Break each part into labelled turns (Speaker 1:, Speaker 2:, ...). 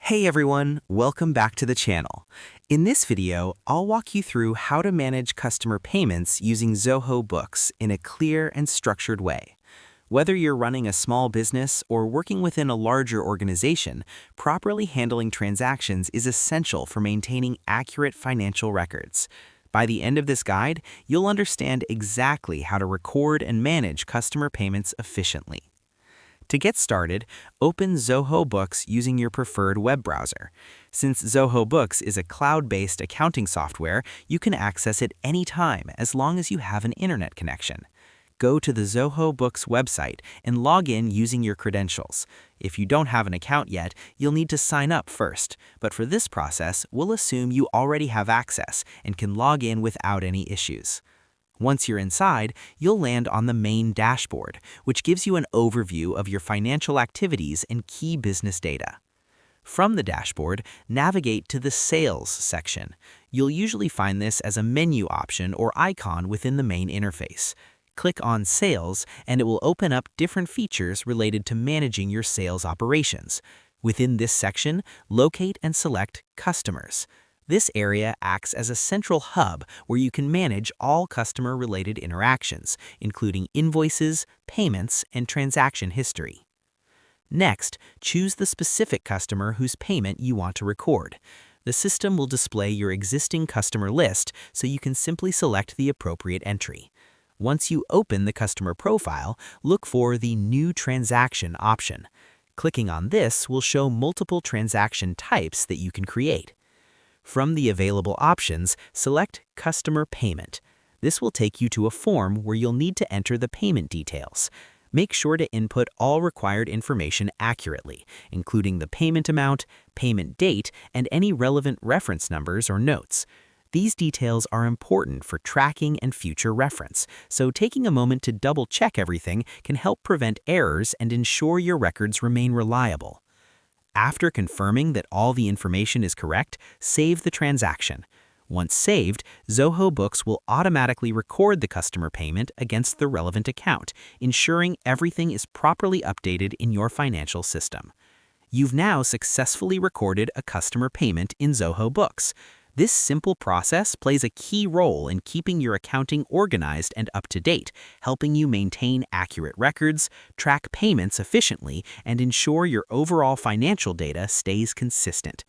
Speaker 1: Hey everyone, welcome back to the channel. In this video, I'll walk you through how to manage customer payments using Zoho Books in a clear and structured way. Whether you're running a small business or working within a larger organization, properly handling transactions is essential for maintaining accurate financial records. By the end of this guide, you'll understand exactly how to record and manage customer payments efficiently. To get started, open Zoho Books using your preferred web browser. Since Zoho Books is a cloud-based accounting software, you can access it anytime as long as you have an internet connection. Go to the Zoho Books website and log in using your credentials. If you don't have an account yet, you'll need to sign up first, but for this process, we'll assume you already have access and can log in without any issues. Once you're inside, you'll land on the main dashboard, which gives you an overview of your financial activities and key business data. From the dashboard, navigate to the Sales section. You'll usually find this as a menu option or icon within the main interface. Click on Sales, and it will open up different features related to managing your sales operations. Within this section, locate and select Customers. This area acts as a central hub where you can manage all customer-related interactions, including invoices, payments, and transaction history. Next, choose the specific customer whose payment you want to record. The system will display your existing customer list, so you can simply select the appropriate entry. Once you open the customer profile, look for the New Transaction option. Clicking on this will show multiple transaction types that you can create. From the available options, select Customer Payment. This will take you to a form where you'll need to enter the payment details. Make sure to input all required information accurately, including the payment amount, payment date, and any relevant reference numbers or notes. These details are important for tracking and future reference, so taking a moment to double-check everything can help prevent errors and ensure your records remain reliable. After confirming that all the information is correct, save the transaction. Once saved, Zoho Books will automatically record the customer payment against the relevant account, ensuring everything is properly updated in your financial system. You've now successfully recorded a customer payment in Zoho Books. This simple process plays a key role in keeping your accounting organized and up to date, helping you maintain accurate records, track payments efficiently, and ensure your overall financial data stays consistent.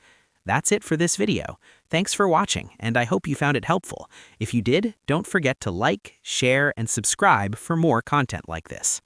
Speaker 1: That's it for this video. Thanks for watching, and I hope you found it helpful. If you did, don't forget to like, share, and subscribe for more content like this.